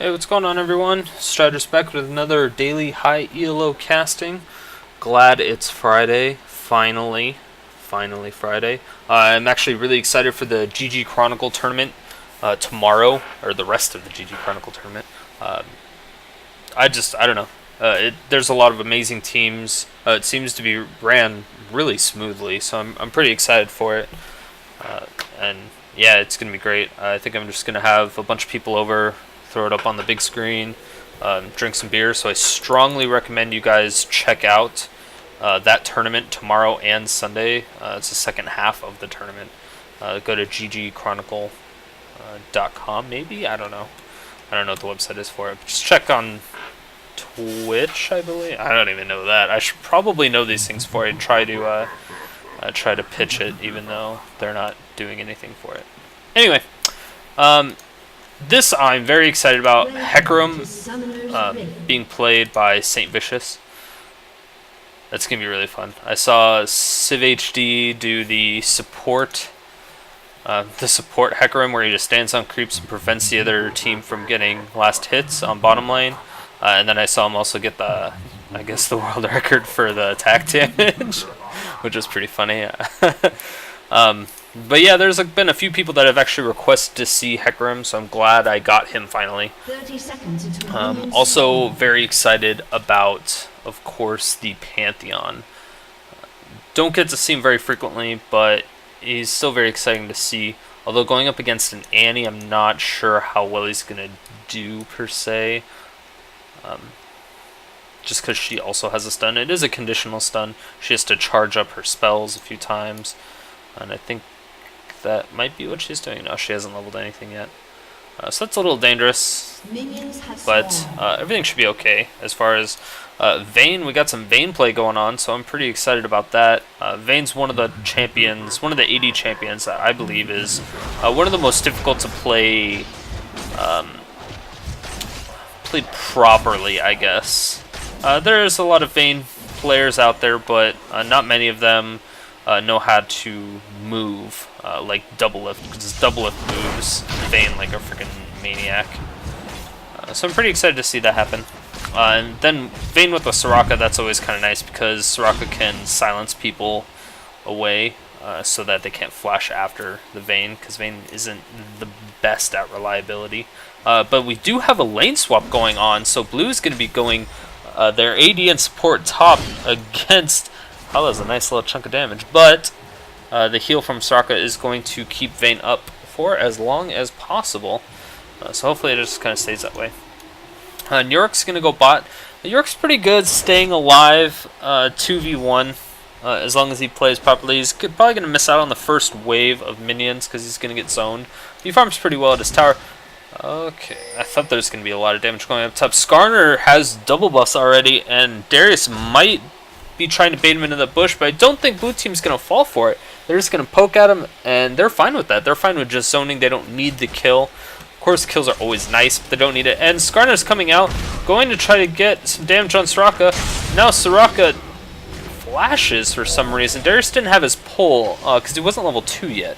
Hey, what's going on, everyone? Striders back with another daily high ELO casting. Glad it's Friday, finally Friday. I'm actually really excited for the GG Chronicle tournament tomorrow, or the rest of the GG Chronicle tournament. I don't know. There's a lot of amazing teams. It seems to be ran really smoothly, so I'm pretty excited for it. And yeah, it's gonna be great. I think I'm just gonna have a bunch of people over, throw it up on the big screen, drink some beer. So I strongly recommend you guys check out that tournament tomorrow and Sunday. It's the second half of the tournament. Go to ggchronicle.com, maybe? I don't know. I don't know what the website is for it. But just check on Twitch, I believe. I don't even know that. I should probably know these things before I try to pitch it, even though they're not doing anything for it. Anyway, this I'm very excited about. Hecarim being played by Stvicious. That's going to be really fun. I saw CivHD do the support Hecarim, where he just stands on creeps and prevents the other team from getting last hits on bottom lane. And then I saw him also get the world record for the attack damage, which was pretty funny. But yeah, there's been a few people that have actually requested to see Hecarim, so I'm glad I got him finally. 30 seconds until Also very excited about, of course, the Pantheon. Don't get to see him very frequently, but he's still very exciting to see. Although going up against an Annie, I'm not sure how well he's going to do, per se. Just because she also has a stun. It is a conditional stun. She has to charge up her spells a few times. And I think that might be what she's doing. No, she hasn't leveled anything yet. So that's a little dangerous. But everything should be okay. As far as Vayne, we got some Vayne play going on, so I'm pretty excited about that. Vayne's one of the champions, one of the AD champions that I believe is one of the most difficult to play played properly, I guess. There's a lot of Vayne players out there, but not many of them know how to move like double lift, because double lift moves Vayne like a freaking maniac. So I'm pretty excited to see that happen. And then Vayne with the Soraka, that's always kind of nice, because Soraka can silence people away so that they can't flash after the Vayne, because Vayne isn't the best at reliability. But we do have a lane swap going on, so Blue is going to be going their AD and support top against... Oh, that was a nice little chunk of damage. But the heal from Soraka is going to keep Vayne up for as long as possible. So hopefully it just kind of stays that way. Yorick's going to go bot. Yorick's pretty good staying alive 2v1 as long as he plays properly. He's probably going to miss out on the first wave of minions because he's going to get zoned. He farms pretty well at his tower. Okay, I thought there was going to be a lot of damage going up top. Skarner has double buffs already, and Darius might be trying to bait him into the bush, but I don't think blue team's going to fall for it. They're just going to poke at him, and they're fine with that. They're fine with just zoning. They don't need the kill. Of course, kills are always nice, but they don't need it. And Skarner's coming out, going to try to get some damage on Soraka. Now Soraka flashes for some reason. Darius didn't have his pull, because he wasn't level 2 yet.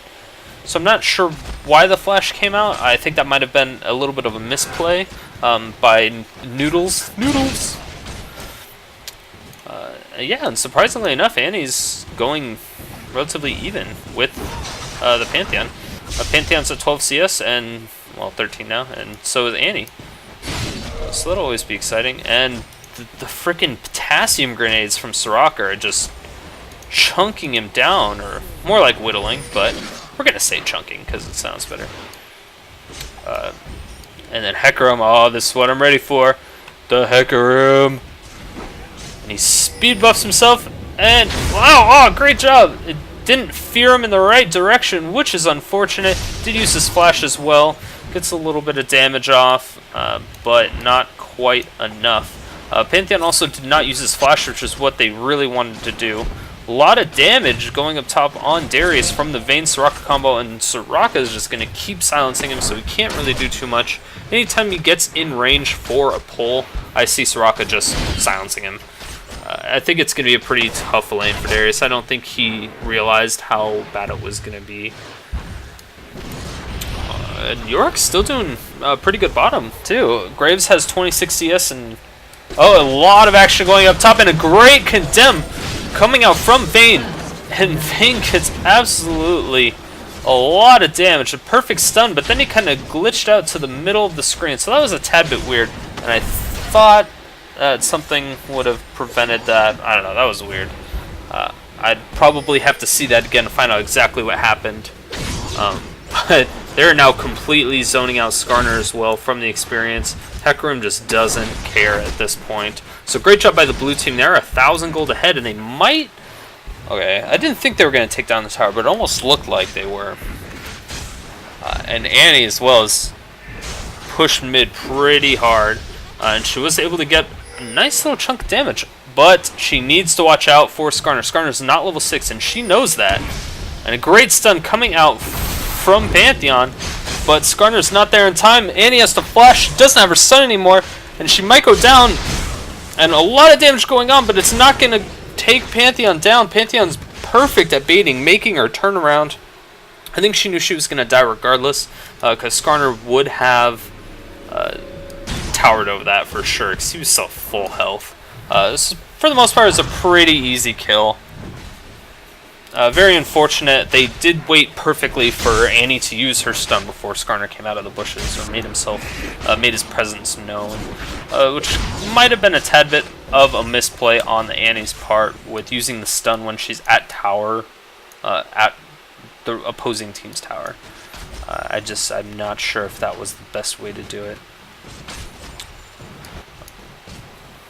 So I'm not sure why the flash came out. I think that might have been a little bit of a misplay by Noodles. Yeah, and surprisingly enough, Annie's going relatively even with the Pantheon. Pantheon's at 12 CS, and, well, 13 now, and so is Annie. So that'll always be exciting. And the frickin' potassium grenades from Soraka are just chunking him down, or more like whittling, but we're going to say chunking because it sounds better. And then Hecarim, oh, this is what I'm ready for. The Hecarim. And he speed buffs himself, and wow, oh, great job! It didn't fear him in the right direction, which is unfortunate. Did use his flash as well. Gets a little bit of damage off, but not quite enough. Pantheon also did not use his flash, which is what they really wanted to do. A lot of damage going up top on Darius from the Vayne Soraka combo, and Soraka is just going to keep silencing him, so he can't really do too much. Anytime he gets in range for a pull, I see Soraka just silencing him. I think it's going to be a pretty tough lane for Darius. I don't think he realized how bad it was going to be. Yorick's still doing pretty good bottom, too. Graves has 26 CS, and a lot of action going up top, and a great condemn coming out from Vayne. And Vayne gets absolutely a lot of damage, a perfect stun, but then he kind of glitched out to the middle of the screen, so that was a tad bit weird, and I thought something would have prevented that. I don't know, that was weird. I'd probably have to see that again to find out exactly what happened. But they're now completely zoning out Skarner as well from the experience. Hecarim just doesn't care at this point. So great job by the blue team. They're 1,000 gold ahead, and they might... Okay, I didn't think they were going to take down the tower, but it almost looked like they were. And Annie as well is pushed mid pretty hard. And she was able to get a nice little chunk of damage. But she needs to watch out for Skarner. Skarner's not level 6, and she knows that. And a great stun coming out from Pantheon. But Skarner's not there in time. Annie has to flash. She doesn't have her stun anymore. And she might go down. And a lot of damage going on, but it's not going to take Pantheon down. Pantheon's perfect at baiting, making her turn around. I think she knew she was going to die regardless, because Skarner would have towered over that for sure, because he was so full health. This is, for the most part, is a pretty easy kill. Very unfortunate. They did wait perfectly for Annie to use her stun before Skarner came out of the bushes or made his presence known, which might have been a tad bit of a misplay on Annie's part with using the stun when she's at tower, at the opposing team's tower. I'm not sure if that was the best way to do it.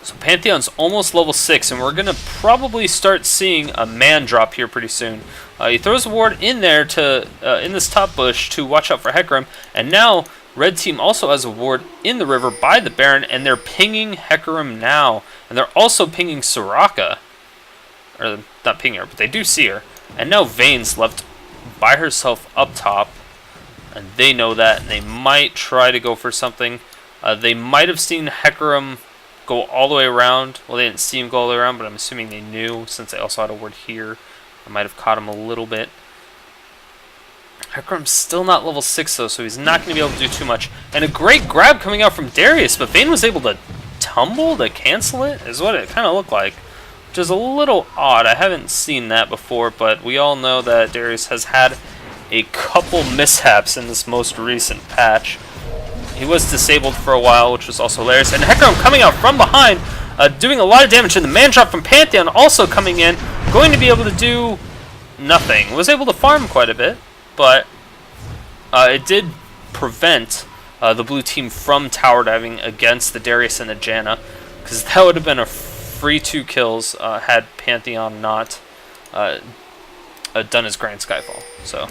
So Pantheon's almost level 6, and we're going to probably start seeing a man drop here pretty soon. He throws a ward in there to in this top bush to watch out for Hecarim, and now red team also has a ward in the river by the Baron, and they're pinging Hecarim now. And they're also pinging Soraka. Or, not pinging her, but they do see her. And now Vayne's left by herself up top, and they know that, and they might try to go for something. They might have seen Hecarim go all the way around. Well, they didn't see him go all the way around, but I'm assuming they knew since they also had a ward here. I might have caught him a little bit. Hecarim's still not level 6 though, so he's not going to be able to do too much. And a great grab coming out from Darius, but Vayne was able to tumble to cancel it, is what it kind of looked like. Which is a little odd. I haven't seen that before, but we all know that Darius has had a couple mishaps in this most recent patch. He was disabled for a while, which was also hilarious. And Hecarim coming out from behind, doing a lot of damage. And the man drop from Pantheon also coming in, going to be able to do nothing. Was able to farm quite a bit, but it did prevent the blue team from tower diving against the Darius and the Janna, because that would have been a free 2 kills had Pantheon not done his Grand Skyfall. So,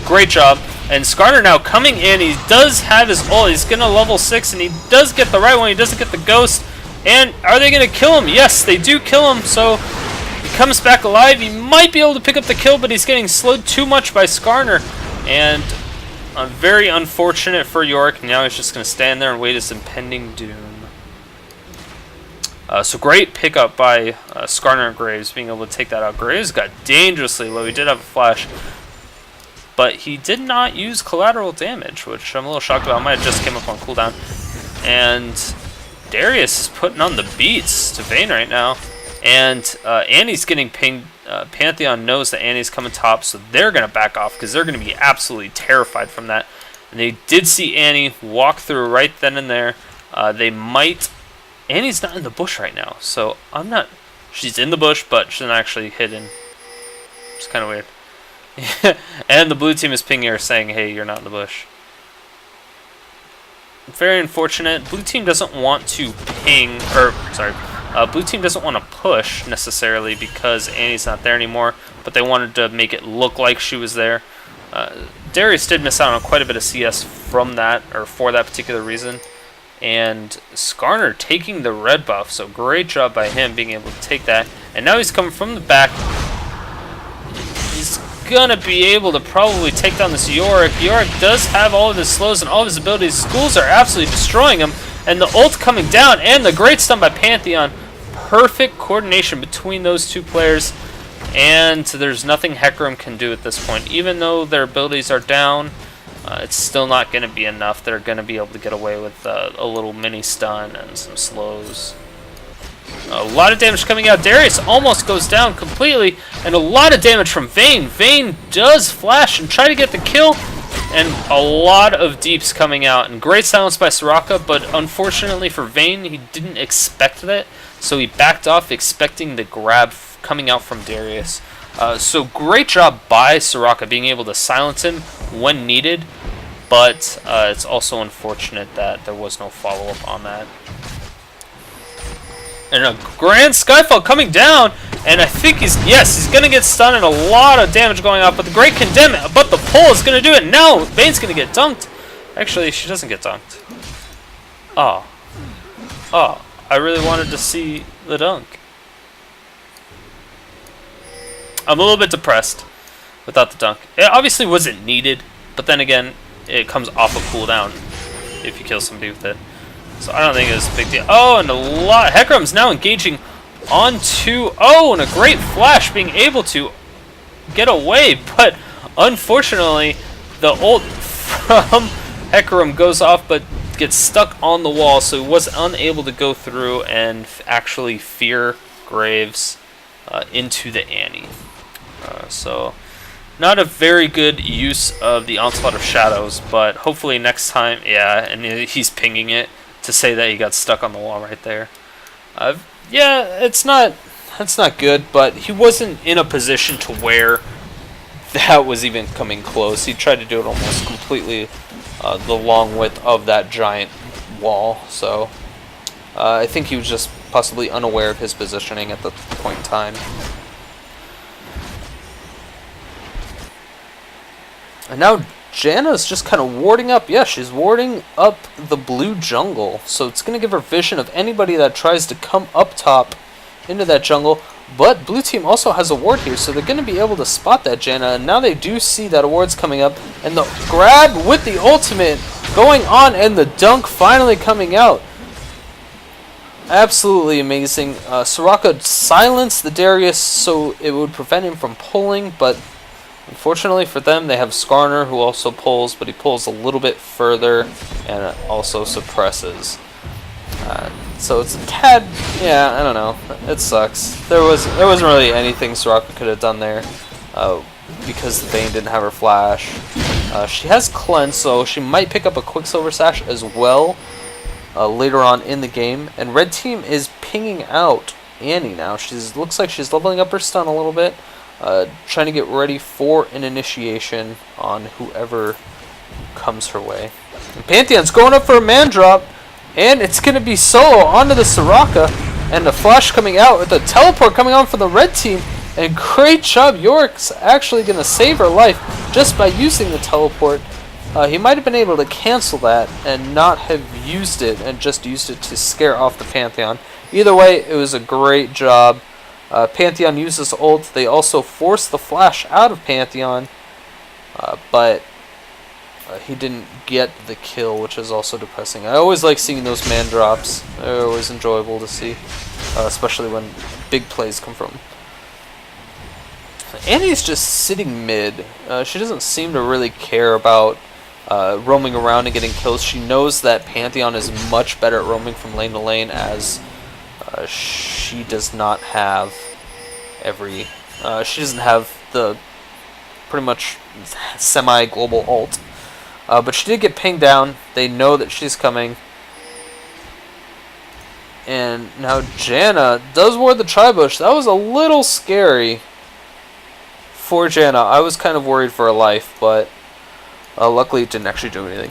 great job. And Skarner now coming in. He does have his ult. He's going to level 6, and he does get the right one. He doesn't get the ghost. And are they going to kill him? Yes, they do kill him. So he comes back alive. He might be able to pick up the kill, but he's getting slowed too much by Skarner. And very unfortunate for Yorick. Now he's just going to stand there and wait his impending doom. So great pickup by Skarner and Graves, being able to take that out. Graves got dangerously low. He did have a flash, but he did not use collateral damage, which I'm a little shocked about. Might have just came up on cooldown. And Darius is putting on the beats to Vayne right now. And Annie's getting pinged. Pantheon knows that Annie's coming top, so they're going to back off because they're going to be absolutely terrified from that. And they did see Annie walk through right then and there. They might... Annie's not in the bush right now, so I'm not... She's in the bush, but she's not actually hidden. It's kind of weird. And the blue team is pinging her saying, hey, you're not in the bush. Very unfortunate. Blue team doesn't want to ping, or, sorry, blue team doesn't want to push necessarily because Annie's not there anymore, but they wanted to make it look like she was there. Darius did miss out on quite a bit of CS from that, or for that particular reason. And Skarner taking the red buff, so great job by him being able to take that. And now he's coming from the back. He's gonna be able to probably take down this Yorick. Yorick does have all of his slows and all of his abilities. Schools are absolutely destroying him. And the ult coming down, and the great stun by Pantheon. Perfect coordination between those two players. And there's nothing Hecarim can do at this point. Even though their abilities are down, It's still not going to be enough. They're going to be able to get away with a little mini stun and some slows. A lot of damage coming out. Darius almost goes down completely, and a lot of damage from Vayne. Vayne does flash and try to get the kill, and a lot of deeps coming out. And great silence by Soraka, but unfortunately for Vayne, he didn't expect that, so he backed off, expecting the grab coming out from Darius. So great job by Soraka being able to silence him when needed, but it's also unfortunate that there was no follow-up on that. And a grand Skyfall coming down, and I think he's going to get stunned and a lot of damage going out, but the Great Condemn, but the pull is going to do it. Now Vayne's going to get dunked. Actually, she doesn't get dunked. Oh, I really wanted to see the dunk. I'm a little bit depressed without the dunk. It obviously wasn't needed, but then again, it comes off a cooldown if you kill somebody with it. So I don't think it was a big deal. Oh, and a lot. Hecarim's now engaging onto. Oh, and a great flash, being able to get away, but unfortunately, the ult from Hecarim goes off, but gets stuck on the wall, so he was unable to go through and actually fear Graves into the Annie. So not a very good use of the Onslaught of Shadows, but hopefully next time, yeah, and he's pinging it to say that he got stuck on the wall right there. Yeah, that's not good, but he wasn't in a position to where that was even coming close. He tried to do it almost completely the long width of that giant wall, so I think he was just possibly unaware of his positioning at the point in time. And now Janna's just kind of warding up. Yeah, she's warding up the blue jungle. So it's going to give her vision of anybody that tries to come up top into that jungle. But blue team also has a ward here, so they're going to be able to spot that Janna. And now they do see that a ward's coming up. And the grab with the ultimate going on, and the dunk finally coming out. Absolutely amazing. Soraka silenced the Darius so it would prevent him from pulling, but unfortunately for them, they have Skarner, who also pulls, but he pulls a little bit further and also suppresses. So it's a tad, yeah, I don't know. It sucks. There wasn't really anything Soraka could have done there because Vayne didn't have her flash. She has cleanse, so she might pick up a Quicksilver Sash as well later on in the game. And red team is pinging out Annie now. Looks like she's leveling up her stun a little bit. Trying to get ready for an initiation on whoever comes her way. And Pantheon's going up for a man drop, and it's going to be solo onto the Soraka, and the flash coming out with the teleport coming on for the red team, and great job, Yorick's actually going to save her life just by using the teleport. He might have been able to cancel that and not have used it, and just used it to scare off the Pantheon. Either way, it was a great job. Pantheon uses ult. They also force the flash out of Pantheon, but he didn't get the kill, which is also depressing. I always like seeing those man drops. They're always enjoyable to see, especially when big plays come from. Annie's just sitting mid. She doesn't seem to really care about roaming around and getting kills. She knows that Pantheon is much better at roaming from lane to lane, as she does not have she doesn't have the pretty much semi-global ult. But she did get pinged down. They know that she's coming. And now Janna does ward the Tribush. That was a little scary for Janna. I was kind of worried for her life, but luckily it didn't actually do anything.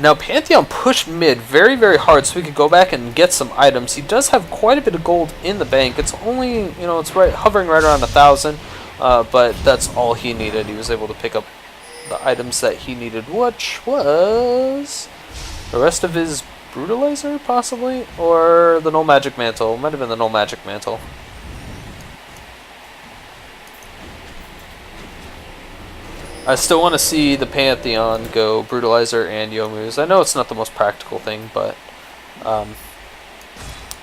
Now Pantheon pushed mid very, very hard so we could go back and get some items. He does have quite a bit of gold in the bank. It's only, it's hovering right around 1,000, but that's all he needed. He was able to pick up the items that he needed, which was the rest of his Brutalizer, possibly, or the Null Magic Mantle. Might have been the Null Magic Mantle. I still want to see the Pantheon go Brutalizer and Youmuu's. I know it's not the most practical thing, but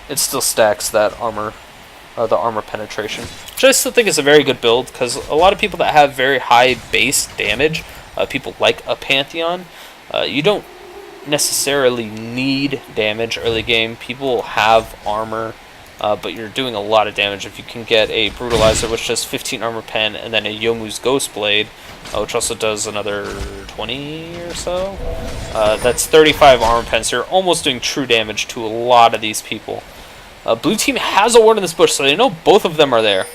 it still stacks that armor, the armor penetration, which I still think is a very good build, because a lot of people that have very high base damage people like a Pantheon. You don't necessarily need damage early game. People have armor, but you're doing a lot of damage if you can get a Brutalizer, which does 15 armor pen, and then a Youmuu's Ghost Blade, which also does another 20 or so. That's 35 armor pen, so you're almost doing true damage to a lot of these people. Blue team has a ward in this bush, so they know both of them are there.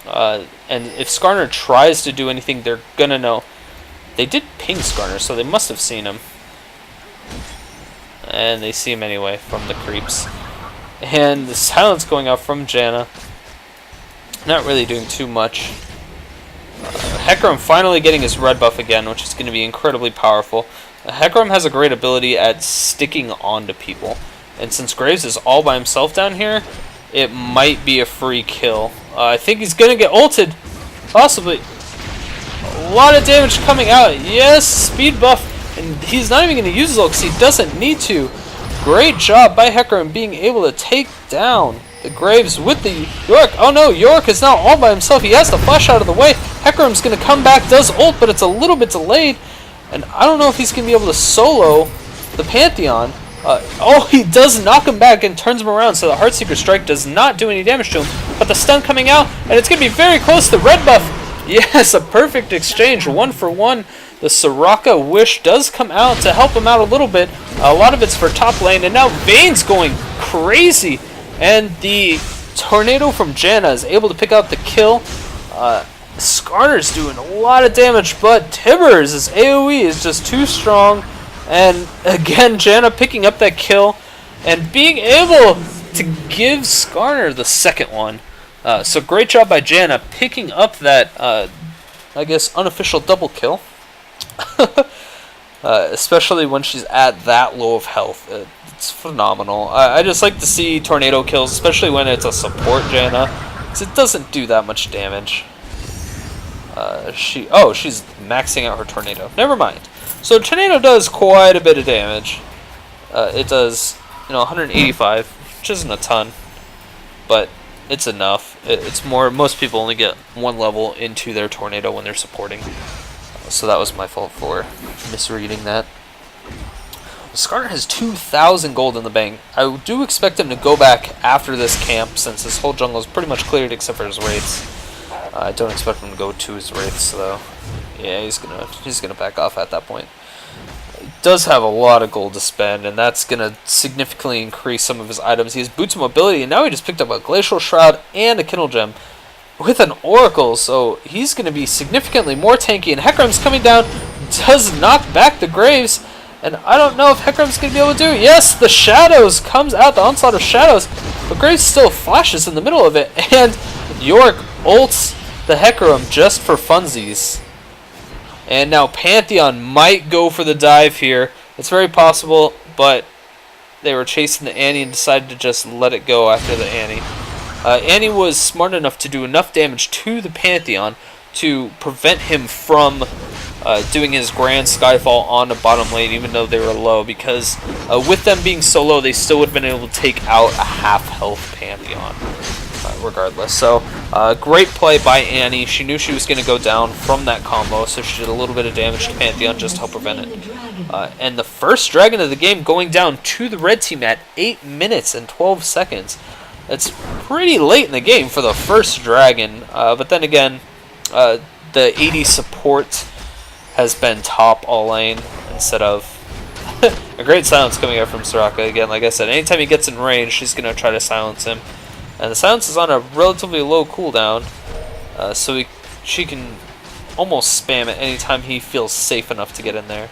And if Skarner tries to do anything, they're gonna know. They did ping Skarner, so they must have seen him. And they see him anyway from the creeps. And the silence going out from Janna. Not really doing too much. Hecarim finally getting his red buff again, which is going to be incredibly powerful. Hecarim has a great ability at sticking onto people. And since Graves is all by himself down here, it might be a free kill. I think he's going to get ulted. Possibly. A lot of damage coming out. Yes, speed buff. And he's not even going to use his ult because he doesn't need to. Great job by Hecarim being able to take down the Graves with the Yorick. Oh no, Yorick is now all by himself. He has to flash out of the way. Hecarim's going to come back, does ult, but it's a little bit delayed. And I don't know if he's going to be able to solo the Pantheon. Oh, he does knock him back and turns him around, so the Heartseeker Strike does not do any damage to him. But the stun coming out, and it's going to be very close to the red buff. Yes, a perfect exchange, 1 for 1. The Soraka Wish does come out to help him out a little bit. A lot of it's for top lane, and now Vayne's going crazy. And the Tornado from Janna is able to pick out the kill. Skarner's doing a lot of damage, but Tibbers' AoE is just too strong. And again, Janna picking up that kill and being able to give Skarner the second one. So great job by Janna picking up that, I guess, unofficial double kill. Especially when she's at that low of health. It's phenomenal. I just like to see tornado kills, especially when it's a support Janna, because it doesn't do that much damage. She's maxing out her tornado. Never mind. So tornado does quite a bit of damage. It does, 185, which isn't a ton, but it's enough. It's more. Most people only get 1 level into their tornado when they're supporting. So that was my fault for misreading that. Skarner has 2,000 gold in the bank. I do expect him to go back after this camp, since his whole jungle is pretty much cleared except for his wraiths. I don't expect him to go to his wraiths though. Yeah, he's gonna back off at that point. He does have a lot of gold to spend, and that's gonna significantly increase some of his items. He has boots of mobility, and now he just picked up a glacial shroud and a kindle gem with an oracle, so he's going to be significantly more tanky. And Hecarim's coming down, does knock back the Graves, and I don't know if Hecarim's going to be able to do it. Yes, the Shadows comes out, the onslaught of Shadows, but Graves still flashes in the middle of it, and Yorick ults the Hecarim just for funsies. And now Pantheon might go for the dive here. It's very possible, but they were chasing the Annie and decided to just let it go after the Annie. Annie was smart enough to do enough damage to the Pantheon to prevent him from doing his Grand Skyfall on the bottom lane, even though they were low, because with them being so low, they still would have been able to take out a half-health Pantheon, regardless. So, great play by Annie. She knew she was going to go down from that combo, so she did a little bit of damage to Pantheon just to help prevent it. And the first dragon of the game going down to the red team at 8 minutes and 12 seconds. It's pretty late in the game for the first dragon, but then again, the AD support has been top all lane instead of a great silence coming out from Soraka. Again, like I said, anytime he gets in range, she's going to try to silence him. And the silence is on a relatively low cooldown, so she can almost spam it anytime he feels safe enough to get in there.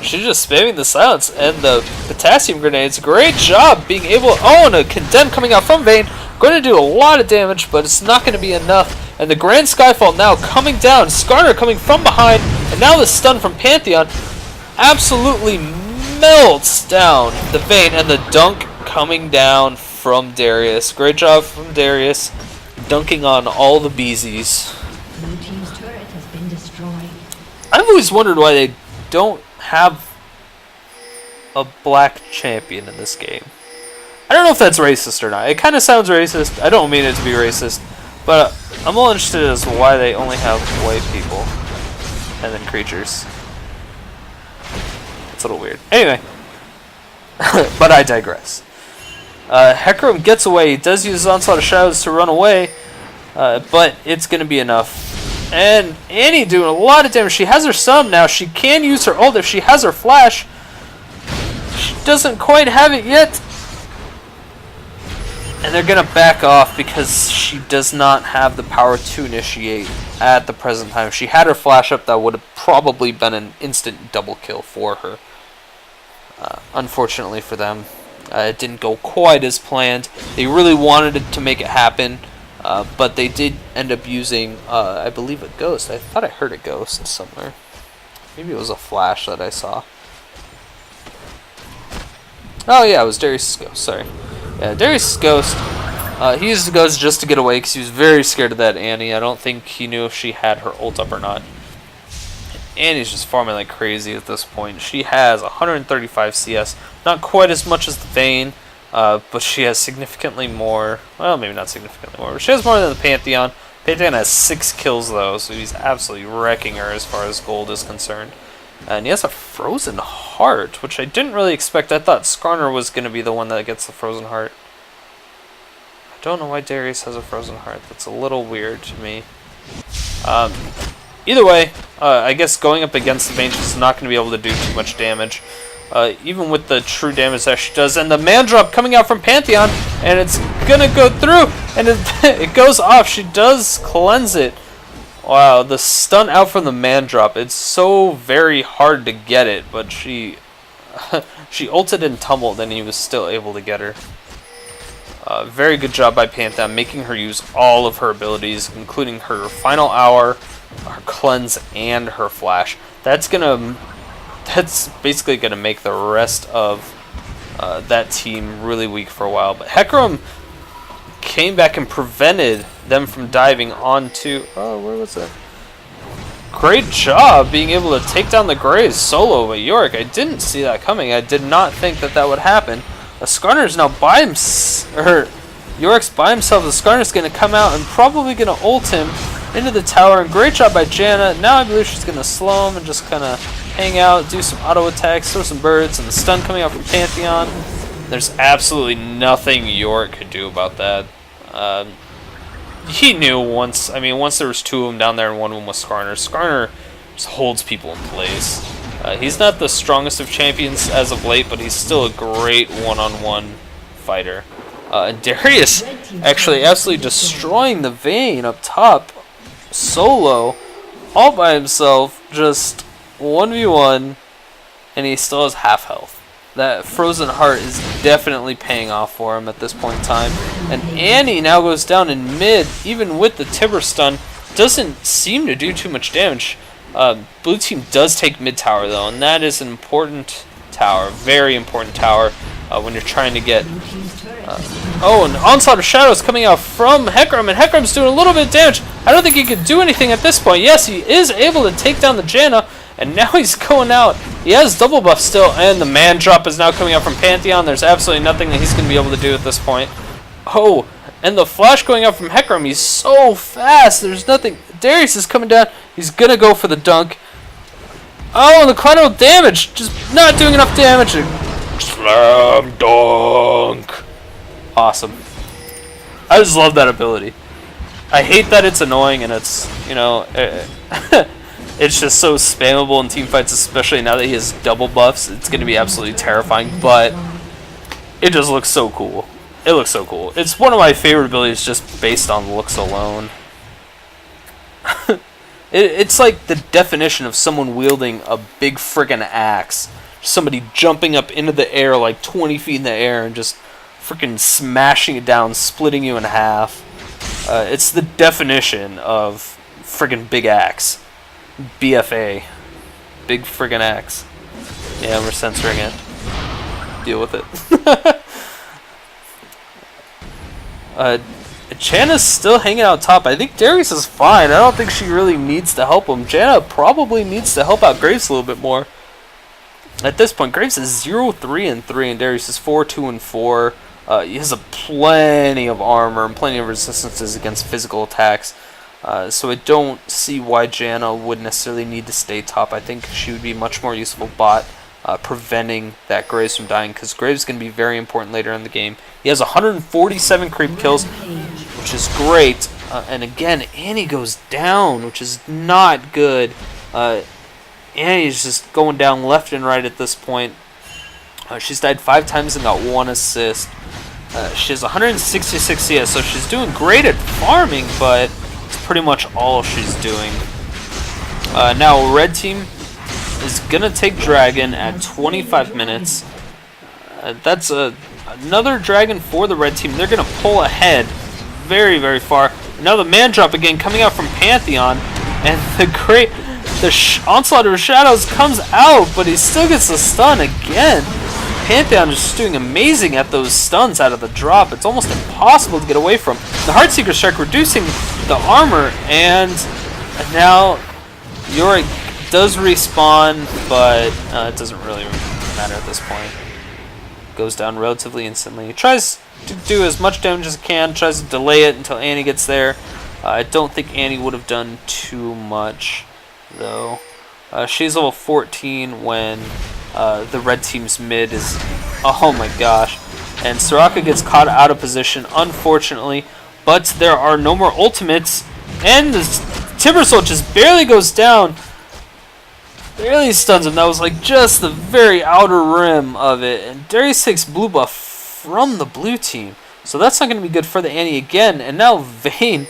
She's just spamming the silence and the potassium grenades. Great job being able. Oh, and a condemn coming out from Vayne. Going to do a lot of damage, but it's not going to be enough. And the Grand Skyfall now coming down. Skarner coming from behind, and now the stun from Pantheon absolutely melts down the Vayne, and the dunk coming down from Darius. Great job from Darius, dunking on all the beesies. Blue team's turret has been destroyed. I've always wondered why they don't have a black champion in this game. I don't know if that's racist or not. It kind of sounds racist. I don't mean it to be racist, But I'm a little interested as to why they only have white people and then creatures. It's a little weird. Anyway, but I digress. Hecarim gets away. He does use his Onslaught of Shadows to run away, but it's going to be enough. And Annie doing a lot of damage. She has her sub now. She can use her ult if she has her flash. She doesn't quite have it yet. And they're going to back off because she does not have the power to initiate at the present time. If she had her flash up, that would have probably been an instant double kill for her. Unfortunately for them, it didn't go quite as planned. They really wanted it to make it happen, but they did end up using, I believe, a ghost. I thought I heard a ghost somewhere. Maybe it was a flash that I saw. Oh yeah, it was Darius' ghost, sorry. Yeah, Darius' ghost, he used the ghost just to get away because he was very scared of that Annie. I don't think he knew if she had her ult up or not. Annie's just farming like crazy at this point. She has 135 CS, not quite as much as the Vayne, but she has significantly more. Well, maybe not significantly more, but she has more than the Pantheon. Pantheon has 6 kills though, so he's absolutely wrecking her as far as gold is concerned. And he has a Frozen Heart, which I didn't really expect. I thought Skarner was going to be the one that gets the Frozen Heart. I don't know why Darius has a Frozen Heart. That's a little weird to me. Either way, I guess going up against the Vayne, she's not going to be able to do too much damage. Even with the true damage that she does. And the man drop coming out from Pantheon, and it's going to go through, and it goes off. She does cleanse it. Wow, the stun out from the man drop. It's so very hard to get it, but she ulted and tumbled, and he was still able to get her. Very good job by Pantheon, making her use all of her abilities, including her final hour, her cleanse, and her flash. That's basically gonna make the rest of that team really weak for a while. But Hecarim came back and prevented them from diving onto... Oh, where was that? Great job being able to take down the Greys solo by Yorick. I didn't see that coming. I did not think that would happen. The Skarner's now by himself. Yorick's by himself. The Skarner's going to come out and probably going to ult him into the tower. And great job by Janna. Now I believe she's going to slow him and just kind of hang out, do some auto attacks, throw some birds, and the stun coming out from Pantheon. There's absolutely nothing Yorick could do about that. He knew once there was 2 of them down there and one of them was Skarner. Skarner just holds people in place. He's not the strongest of champions as of late, but he's still a great one-on-one fighter. And Darius actually absolutely destroying the Vayne up top, solo, all by himself, just 1v1, and he still has half health. That Frozen Heart is definitely paying off for him at this point in time. And Annie now goes down in mid, even with the Tibber stun. Doesn't seem to do too much damage. Blue team does take mid tower though, and that is an important tower, very important tower when you're trying to get... oh, and Onslaught of Shadows coming out from Hecarim, and Hecarim's doing a little bit of damage. I don't think he can do anything at this point. Yes, he is able to take down the Janna, and now he's going out. He has double buff still, and the man drop is now coming out from Pantheon. There's absolutely nothing that he's going to be able to do at this point. Oh, and the flash going out from Hecarim. He's so fast. There's nothing. Darius is coming down. He's going to go for the dunk. Oh, and the collateral damage. Just not doing enough damage. Slam dunk. Awesome. I just love that ability. I hate that it's annoying and it's, you know... It's just so spammable in teamfights, especially now that he has double buffs. It's going to be absolutely terrifying, but it just looks so cool. It looks so cool. It's one of my favorite abilities just based on looks alone. It's like the definition of someone wielding a big friggin' axe. Somebody jumping up into the air like 20 feet in the air and just freaking smashing it down, splitting you in half. It's the definition of friggin' big axe. BFA. Big friggin' axe. Yeah, we're censoring it. Deal with it. Janna's still hanging out top. I think Darius is fine. I don't think she really needs to help him. Janna probably needs to help out Graves a little bit more. At this point, Graves is 0-3-3, and Darius is 4-2-4. He has plenty of armor and plenty of resistances against physical attacks. So I don't see why Janna would necessarily need to stay top. I think she would be much more useful bot, preventing that Graves from dying, because Graves is going to be very important later in the game. He has 147 creep kills, which is great. And again, Annie goes down, which is not good. Annie's just going down left and right at this point. She's died 5 times and got 1 assist. She has 166 CS, so she's doing great at farming, but it's pretty much all she's doing. Now, red team is going to take Dragon at 25 minutes. That's another Dragon for the red team. They're going to pull ahead very, very far. Now the man drop again coming out from Pantheon, and the Onslaught of Shadows comes out, but he still gets the stun again. Pantheon is just doing amazing at those stuns out of the drop. It's almost impossible to get away from. The Heartseeker Strike reducing the armor, and now Yorick does respawn, but it doesn't really matter at this point. Goes down relatively instantly. He tries to do as much damage as he can, tries to delay it until Annie gets there. I don't think Annie would have done too much, though. She's level 14 when the red team's mid is... Oh my gosh. And Soraka gets caught out of position, unfortunately. But there are no more ultimates. And the Timbersaw just barely goes down. Barely stuns him. That was like just the very outer rim of it. And Darius takes blue buff from the blue team. So that's not going to be good for the Annie again. And now Vayne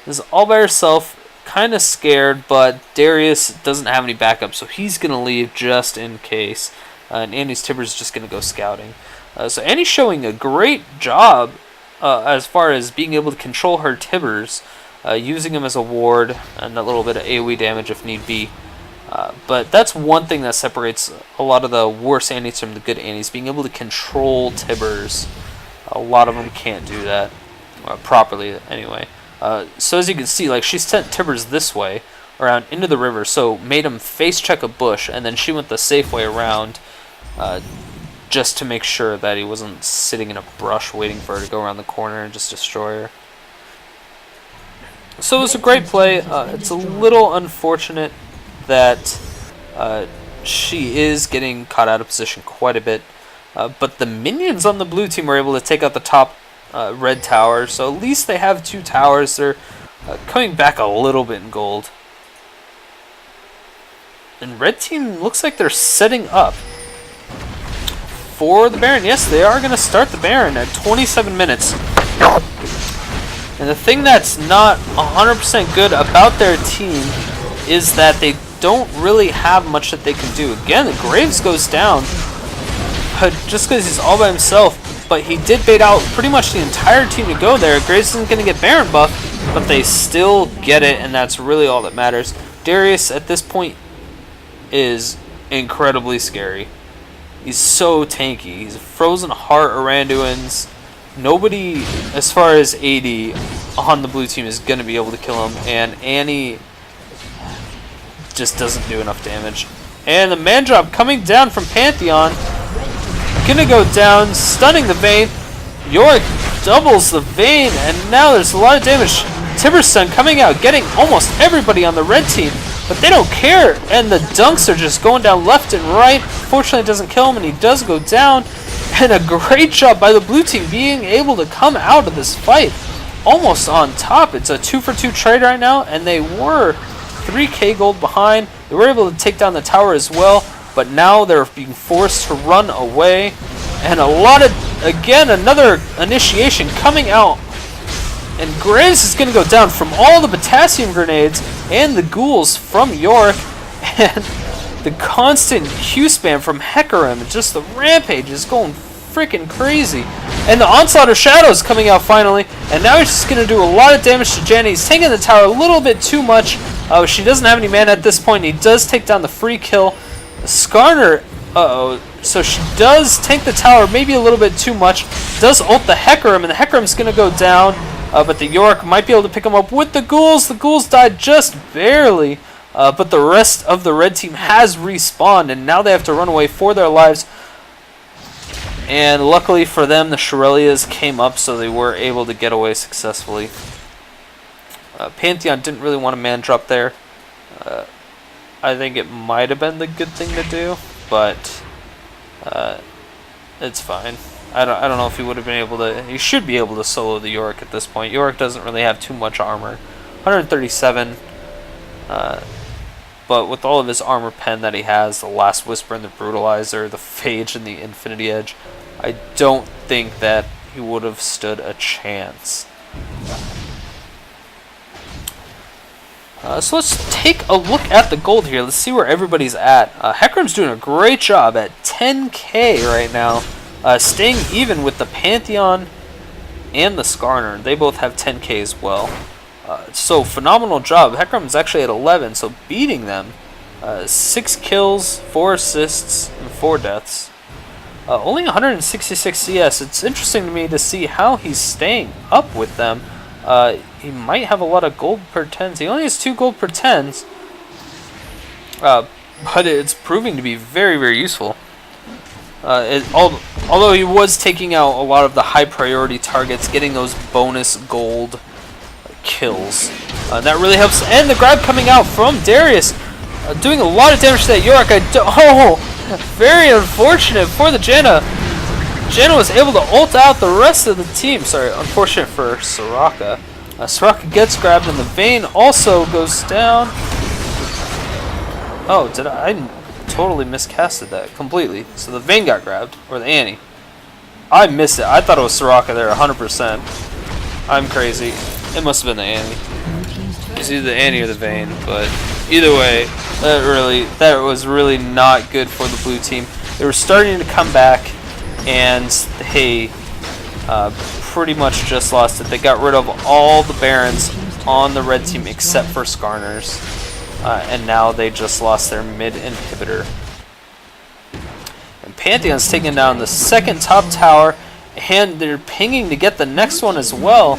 is all by herself. Kind of scared, but Darius doesn't have any backup, so he's going to leave just in case. And Annie's Tibber is just going to go scouting. So Annie's showing a great job as far as being able to control her Tibbers, using them as a ward and a little bit of AoE damage if need be. But that's one thing that separates a lot of the worse Annies from the good Annies, being able to control Tibbers. A lot of them can't do that properly anyway. So as you can see, like, she sent Tibbers this way, around into the river, so made him face check a bush, and then she went the safe way around, just to make sure that he wasn't sitting in a brush waiting for her to go around the corner and just destroy her. So it was a great play. It's a little unfortunate that she is getting caught out of position quite a bit, but the minions on the blue team were able to take out the top red tower, so at least they have 2 towers. They're coming back a little bit in gold. And red team looks like they're setting up for the Baron. Yes, they are going to start the Baron at 27 minutes. And the thing that's not 100% good about their team is that they don't really have much that they can do. Again, the Graves goes down just because he's all by himself. But he did bait out pretty much the entire team to go there. Graves isn't going to get Baron buff, but they still get it, and that's really all that matters. Darius, at this point, is incredibly scary. He's so tanky. He's a Frozen Heart Aranduans. Nobody, as far as AD, on the blue team is going to be able to kill him, and Annie just doesn't do enough damage. And the man drop coming down from Pantheon. Gonna go down, stunning the Vayne. Yorick doubles the Vayne, and now there's a lot of damage. Tibberstun coming out, getting almost everybody on the red team, but they don't care, and the dunks are just going down left and right. Fortunately, it doesn't kill him, and he does go down. And a great job by the blue team being able to come out of this fight almost on top. It's a 2-for-2 trade right now, and they were 3k gold behind. They were able to take down the tower as well. But now they're being forced to run away. And a lot of, again, another initiation coming out. And Graves is going to go down from all the potassium grenades and the ghouls from Yorick. And the constant Q spam from Hecarim. And just the rampage is going freaking crazy. And the Onslaught of Shadows coming out finally. And now he's just going to do a lot of damage to Janna. He's taking the tower a little bit too much. She doesn't have any mana at this point. And he does take down the free kill. Skarner, so she does tank the tower maybe a little bit too much, does ult the Hecarim, and the Hecarim's going to go down, but the Yorick might be able to pick him up with the ghouls. The ghouls died just barely, but the rest of the red team has respawned, and now they have to run away for their lives. And luckily for them, the Shurelya's came up, so they were able to get away successfully. Pantheon didn't really want a man drop there. I think it might have been the good thing to do, but it's fine. I don't know if he would have been able to. He should be able to solo the Yorick at this point. Yorick doesn't really have too much armor, 137. But with all of his armor pen that he has, the Last Whisper and the Brutalizer, the Phage and the Infinity Edge, I don't think that he would have stood a chance. So let's take a look at the gold here. Let's see where everybody's at. Hecarim's doing a great job at 10k right now, staying even with the Pantheon and the Skarner. They both have 10k as well. So phenomenal job. Hecarim's actually at 11, so beating them. 6 kills, 4 assists, and 4 deaths. Only 166 CS. It's interesting to me to see how he's staying up with them. He might have a lot of gold per 10s. He only has 2 gold per 10s. But it's proving to be very, very useful. Although he was taking out a lot of the high priority targets, getting those bonus gold kills. That really helps. And the grab coming out from Darius, doing a lot of damage to that Yorick. Very unfortunate for the Janna. Janna was able to ult out the rest of the team. Sorry, unfortunate for Soraka. Soraka gets grabbed, and the Vayne also goes down. Oh, I totally miscasted that completely. So the Vayne got grabbed, or the Annie. I missed it. I thought it was Soraka there 100%. I'm crazy. It must have been the Annie. It's either the Annie or the Vayne, but either way, that was really not good for the blue team. They were starting to come back, and they pretty much just lost it. They got rid of all the Barons on the red team except for Skarner's, and now they just lost their mid inhibitor. And Pantheon's taking down the second top tower, and they're pinging to get the next one as well.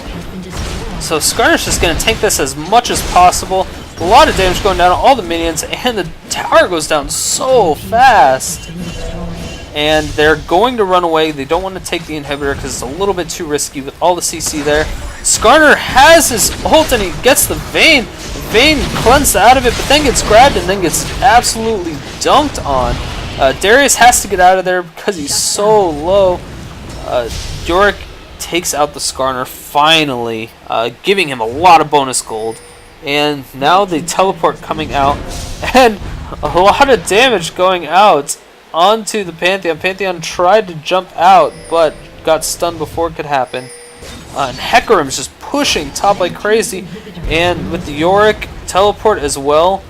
So Skarner's just going to take this as much as possible. A lot of damage going down on all the minions, and the tower goes down so fast. And they're going to run away. They don't want to take the inhibitor because it's a little bit too risky with all the CC there. Skarner has his ult and he gets the Vayne. Vayne cleansed out of it, but then gets grabbed and then gets absolutely dunked on. Darius has to get out of there because he's so low. Yorick takes out the Skarner finally, giving him a lot of bonus gold. And now the teleport coming out, and a lot of damage going out onto the Pantheon. Pantheon tried to jump out, but got stunned before it could happen. And Hecarim's just pushing top like crazy, and with the Yorick teleport as well,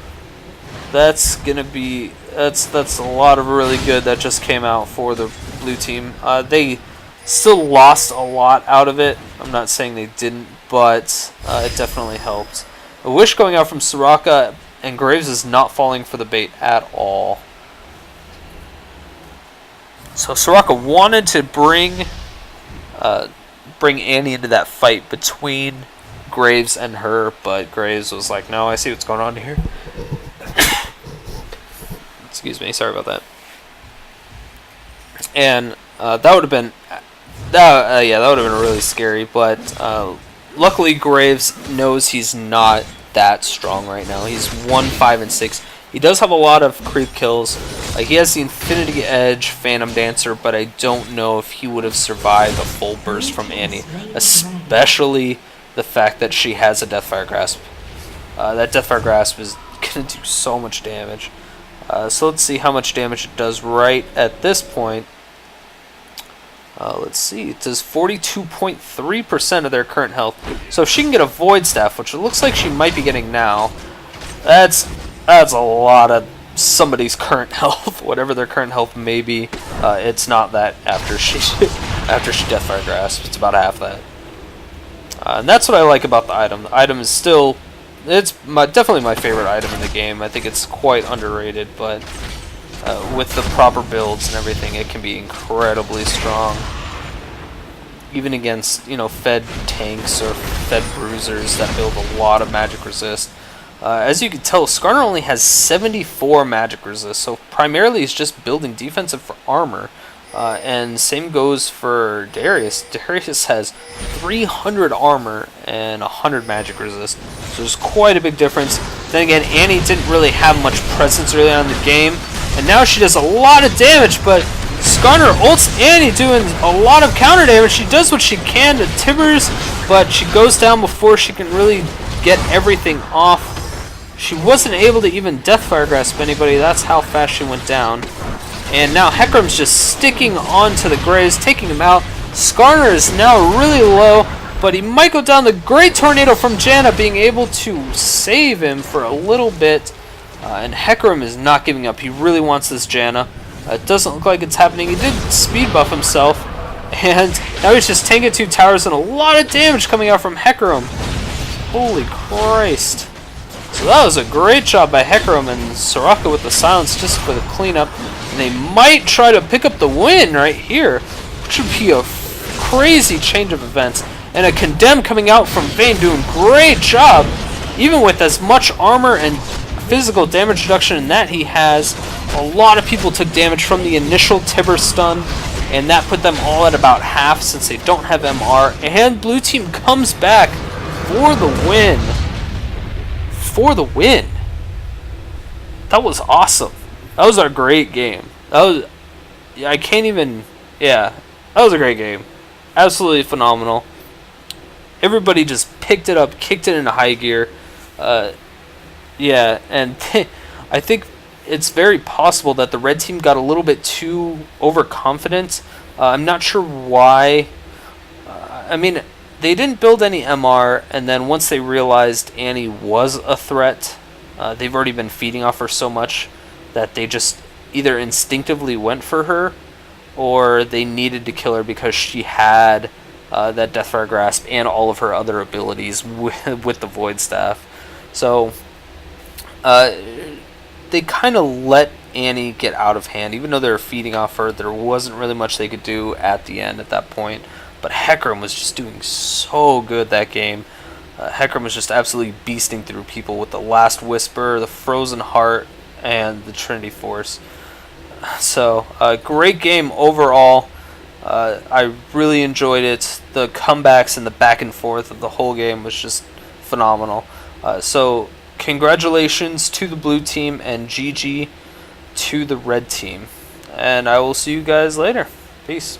that's gonna be that's a lot of really good that just came out for the blue team. They still lost a lot out of it. I'm not saying they didn't, but it definitely helped. A wish going out from Soraka, and Graves is not falling for the bait at all. So Soraka wanted to bring Annie into that fight between Graves and her, but Graves was like, no, I see what's going on here. Excuse me, sorry about that. And that would have been really scary, but luckily Graves knows he's not that strong right now. He's 1, 5, and 6. He does have a lot of creep kills. He has the Infinity Edge, Phantom Dancer, but I don't know if he would have survived a full burst from Annie, especially the fact that she has a Deathfire Grasp. That Deathfire Grasp is going to do so much damage. So let's see how much damage it does right at this point. Let's see, it does 42.3% of their current health. So if she can get a Void Staff, which it looks like she might be getting now, that's a lot of somebody's current health, whatever their current health may be. It's not that after she Deathfire Grasp. It's about half that. And that's what I like about the item. The item is still, definitely my favorite item in the game. I think it's quite underrated, but with the proper builds and everything, it can be incredibly strong. Even against, fed tanks or fed bruisers that build a lot of magic resist. As you can tell, Skarner only has 74 magic resist, so primarily he's just building defensive for armor. And same goes for Darius. Darius has 300 armor and 100 magic resist. So there's quite a big difference. Then again, Annie didn't really have much presence early on in the game. And now she does a lot of damage, but Skarner ults Annie doing a lot of counter damage. She does what she can to Tibbers, but she goes down before she can really get everything off. She wasn't able to even Deathfire Grasp anybody. That's how fast she went down. And now Hecarim's just sticking onto the Greys, taking him out. Skarner is now really low, but he might go down. The Great Tornado from Janna being able to save him for a little bit. And Hecarim is not giving up. He really wants this Janna. It doesn't look like it's happening. He did speed buff himself. And now he's just tanking 2 towers and a lot of damage coming out from Hecarim. Holy Christ. So that was a great job by Hecarim and Soraka with the silence just for the cleanup. And they might try to pick up the win right here, which would be a crazy change of events. And a Condemn coming out from Vayne doing great job. Even with as much armor and physical damage reduction that he has, a lot of people took damage from the initial Tibber stun, and that put them all at about half since they don't have MR. And blue team comes back for the win. For the win. That was awesome. That was a great game. That was, I can't even, yeah, that was a great game. Absolutely phenomenal. Everybody just picked it up, kicked it into high gear. Yeah, and I think it's very possible that the red team got a little bit too overconfident. I'm not sure why. I mean, they didn't build any MR, and then once they realized Annie was a threat, they've already been feeding off her so much that they just either instinctively went for her, or they needed to kill her because she had that Deathfire Grasp and all of her other abilities with the Void Staff. So they kind of let Annie get out of hand. Even though they were feeding off her, there wasn't really much they could do at the end at that point. But Hecarim was just doing so good that game. Hecarim was just absolutely beasting through people with the Last Whisper, the Frozen Heart, and the Trinity Force. So, great game overall. I really enjoyed it. The comebacks and the back and forth of the whole game was just phenomenal. So, congratulations to the blue team and GG to the red team. And I will see you guys later. Peace.